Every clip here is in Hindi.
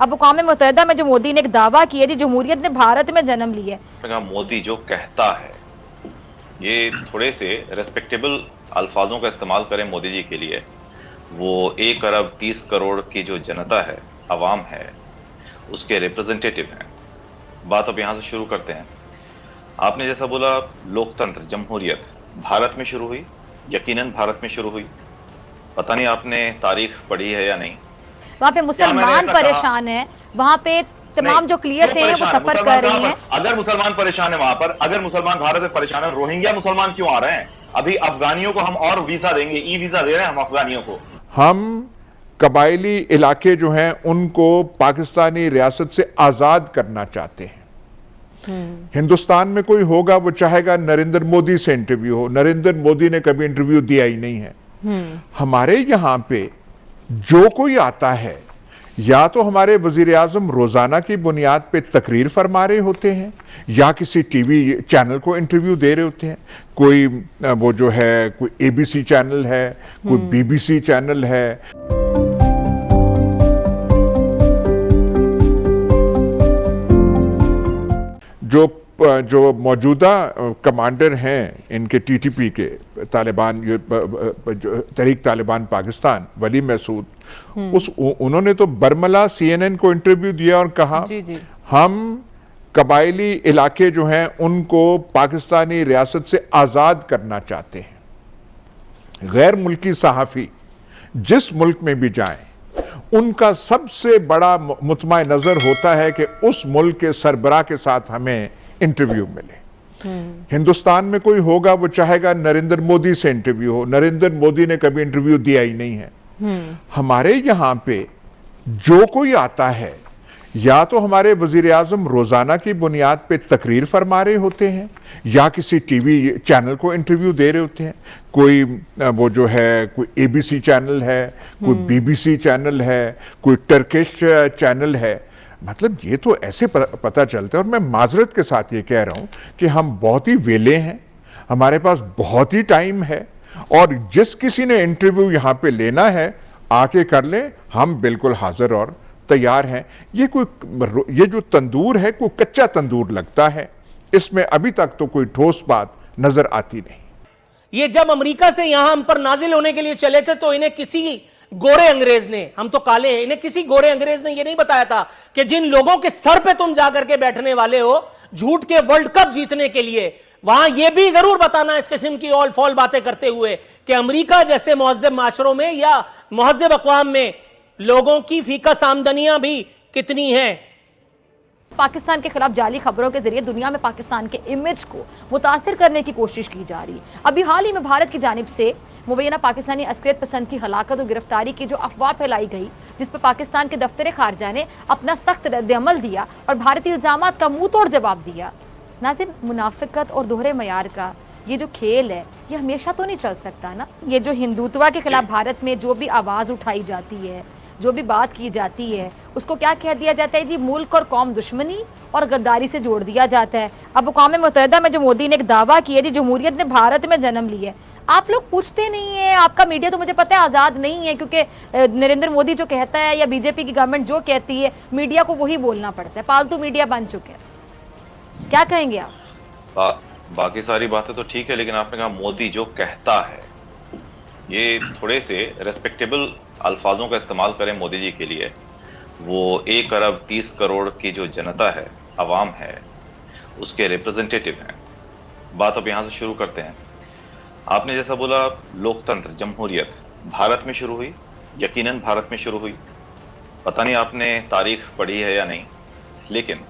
अब अक़वाम मुत्तहिदा में जो मोदी ने एक दावा किया जी जमहूरियत ने भारत में जन्म लिया है। मोदी जो कहता है ये थोड़े से रेस्पेक्टेबल अल्फाजों का इस्तेमाल करें मोदी जी के लिए। वो 1 अरब 30 करोड़ की जो जनता है, अवाम है, उसके रिप्रेजेंटेटिव हैं। बात अब यहाँ से शुरू करते हैं। आपने जैसा बोला लोकतंत्र, जमहूरियत भारत में शुरू हुई, यकीनन भारत में शुरू हुई। पता नहीं आपने तारीख पढ़ी है या नहीं। वहाँ पे मुसलमान परेशान है, वहाँ पे तमाम जो क्लियर थे वो सफर कर रही हैं। अगर मुसलमान परेशान है वहां पर, अगर मुसलमान भारत में परेशान है, रोहिंग्या मुसलमान क्यों आ रहे हैं? अभी अफगानियों को हम और वीजा देंगे, ई वीजा दे रहे हैं हम अफगानियों को। हम कबायली इलाके जो हैं उनको पाकिस्तानी रियासत से आजाद करना चाहते हैं। हिंदुस्तान में कोई होगा वो चाहेगा नरेंद्र मोदी से इंटरव्यू हो। नरेंद्र मोदी ने कभी इंटरव्यू दिया ही नहीं है। हमारे यहां पे जो कोई आता है या तो हमारे वजीर आजम रोजाना की बुनियाद पे तकरीर फरमा रहे होते हैं या किसी टीवी चैनल को इंटरव्यू दे रहे होते हैं। कोई वो जो है कोई एबीसी चैनल है, कोई बीबीसी चैनल है। जो मौजूदा कमांडर हैं इनके टीटीपी के, तालिबान तहरीक तालिबान पाकिस्तान, वली महसूद, उन्होंने तो बरमला सीएनएन को इंटरव्यू दिया और कहा हम कबायली इलाके जो हैं उनको पाकिस्तानी रियासत से आजाद करना चाहते हैं। गैर मुल्की सहाफी जिस मुल्क में भी जाएं, उनका सबसे बड़ा मुतमा नजर होता है कि उस मुल्क के सरबराह के साथ हमें इंटरव्यू मिले। हिंदुस्तान में कोई होगा वो चाहेगा नरेंद्र मोदी से इंटरव्यू हो। नरेंद्र मोदी ने कभी इंटरव्यू दिया ही नहीं है। हमारे यहां पे जो कोई आता है या तो हमारे वजीर आजम रोजाना की बुनियाद पे तकरीर फरमा रहे होते हैं या किसी टीवी चैनल को इंटरव्यू दे रहे होते हैं। कोई वो जो है कोई एबीसी चैनल है, कोई बीबीसी चैनल है, कोई टर्किश चैनल है। मतलब ये तो ऐसे पता चलता है। और मैं माजरत के साथ ये कह रहा हूं कि हम बहुत ही वेले हैं, हमारे पास बहुत ही टाइम है और जिस किसी ने इंटरव्यू यहां पे लेना है आके कर ले, हम बिल्कुल हाजिर और तैयार हैं। ये जो तंदूर है कोई कच्चा तंदूर लगता है, इसमें अभी तक तो कोई ठोस बात नजर आती नहीं। ये जब अमेरिका से यहां हम पर नाजिल होने के लिए चले थे तो इन्हें किसी गोरे अंग्रेज ने, हम तो काले हैं, इन्हें किसी गोरे अंग्रेज ने यह नहीं बताया था कि जिन लोगों के सर पे तुम जाकर के बैठने वाले हो झूठ के वर्ल्ड कप जीतने के लिए, वहां यह भी जरूर बताना इस किस्म की ऑल फॉल बातें करते हुए कि अमेरिका जैसे मुहज्जब माशरों में या मुहज्जब अक़वाम में लोगों की फीकस आमदनियां भी कितनी हैं। पाकिस्तान के खिलाफ जाली खबरों के जरिए दुनिया में पाकिस्तान के इमेज को मुतासिर करने की कोशिश की जा रही है। अभी हाल ही में भारत की जानिब से मुबैना पाकिस्तानी अस्करियत पसंद की हलाकत और गिरफ्तारी की जो अफवाह फैलाई गई, जिस पर पाकिस्तान के दफ्तर खारजा ने अपना सख्त रद्द-ए-अमल दिया और भारतीय इल्जामात का मुंह तोड़ जवाब दिया। नाज़रीन, मुनाफिकत और दोहरे मयार का ये जो खेल है ये हमेशा तो नहीं चल सकता ना। ये जो हिंदुत्व के खिलाफ भारत में जो भी आवाज़ उठाई जाती है, जो भी बात की जाती है, उसको क्या कह दिया जाता है जी, मुल्क और कौम दुश्मनी और गद्दारी से जोड़ दिया जाता है। अब अक़वाम मुत्तहिदा में जो मोदी ने एक दावा किया जी जमहूरियत ने भारत में जन्म लिया है, आप लोग पूछते नहीं है। आपका मीडिया तो मुझे पता है आज़ाद नहीं है, क्योंकि नरेंद्र मोदी जो कहता है या बीजेपी की गवर्नमेंट जो कहती है मीडिया को वही बोलना पड़ता है। पालतू मीडिया बन चुके हैं। क्या कहेंगे आप? बाकी सारी बातें तो ठीक है, लेकिन आपने कहा मोदी जो कहता है, ये थोड़े से रेस्पेक्टेबल अल्फाजों का इस्तेमाल करें मोदी जी के लिए। वो 1 अरब 30 करोड़ की जो जनता है, अवाम है, उसके रिप्रेजेंटेटिव हैं। बात अब यहाँ से शुरू करते हैं। आपने जैसा बोला लोकतंत्र, जमहूरियत भारत में शुरू हुई, यकीनन भारत में शुरू हुई। पता नहीं आपने तारीख पढ़ी है या नहीं, लेकिन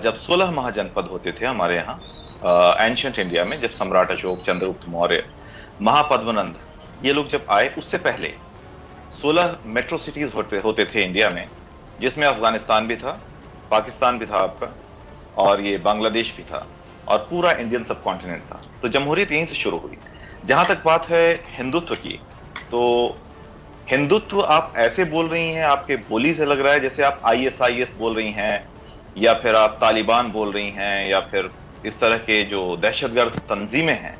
जब 16 महाजनपद होते थे हमारे यहाँ एंशिएंट इंडिया में, जब सम्राट अशोक, चंद्रगुप्त मौर्य, महापद्मनंद, ये लोग जब आए, उससे पहले 16 मेट्रो सिटीज होते थे इंडिया में, जिसमें अफगानिस्तान भी था, पाकिस्तान भी था आपका, और ये बांग्लादेश भी था, और पूरा इंडियन सब कॉन्टिनेंट था। तो जमहूरियत यहीं से शुरू हुई। जहां तक बात है हिंदुत्व की, तो हिंदुत्व आप ऐसे बोल रही हैं, आपके बोली से लग रहा है जैसे आप ISIS बोल रही हैं, या फिर आप तालिबान बोल रही हैं, या फिर इस तरह के जो दहशतगर्द तंजीमें हैं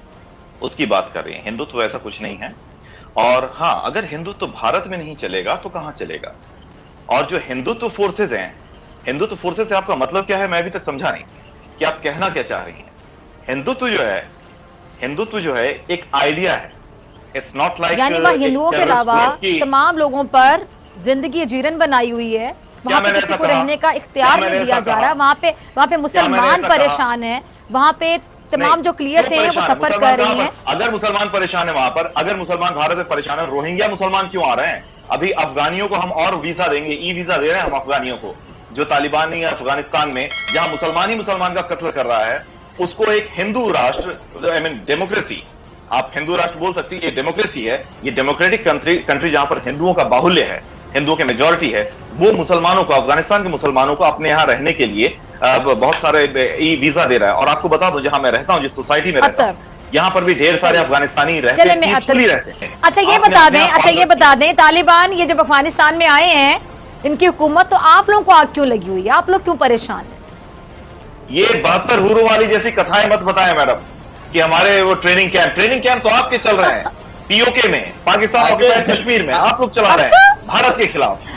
उसकी बात कर रही हैं। हिंदुत्व ऐसा कुछ नहीं है। और हाँ, अगर हिंदुत्व भारत में नहीं चलेगा तो कहां चलेगा? और जो हिंदुत्व फोर्सेज हैं, हिंदुत्व फोर्सेज से आपका मतलब क्या है, मैं अभी तक समझा नहीं कि आप कहना क्या चाह रही हैं। हिंदुत्व जो है एक आइडिया है, इट्स नॉट लाइक, यानी वह हिंदुओं के अलावा तमाम लोगों पर जिंदगी जीरन बनाई हुई है, वहां पे किसी को रहने का इख्तियार नहीं दिया जा रहा, वहां पे मुसलमान परेशान है, वहां पे तमाम जो क्लियर थे वो सफर कर रही हैं। अगर मुसलमान परेशान है वहां पर, अगर मुसलमान भारत से परेशान है, रोहिंग्या मुसलमान क्यों आ रहे हैं? अभी अफगानियों को हम और वीजा देंगे, ई वीजा दे रहे हैं हम अफगानियों को, जो तालिबानी है अफगानिस्तान में, जहां मुसलमान ही मुसलमान का कत्ल कर रहा है, उसको एक हिंदू राष्ट्र, आई मीन डेमोक्रेसी, आप हिंदू राष्ट्र बोल सकती है, ये डेमोक्रेसी है, ये डेमोक्रेटिक कंट्री जहां पर हिंदुओं का बाहुल्य है, हिंदुओं की मेजॉरिटी है, वो मुसलमानों को, अफगानिस्तान के मुसलमानों को अपने यहाँ रहने के लिए बहुत सारे ई वीजा दे रहा है। और आपको बता दूं, जहां मैं रहता हूं, जिस सोसाइटी में रहता हूं, यहाँ पर भी ढेर सारे अफगानिस्तानी रहते हैं, पीसफुली रहते हैं। अच्छा ये बता दें तालिबान ये जब अफगानिस्तान में आए हैं, इनकी हुकूमत, तो आप लोगों को आग क्यों लगी हुई है, आप लोग क्यों परेशान हैं? ये 72 हुरों वाली जैसी कथाएं मत बताएं मैडम कि हमारे वो ट्रेनिंग कैंप तो आपके चल रहे हैं, पीओके में, पाकिस्तान ऑक्युपाइड कश्मीर में आप लोग चला रहे हैं भारत के खिलाफ।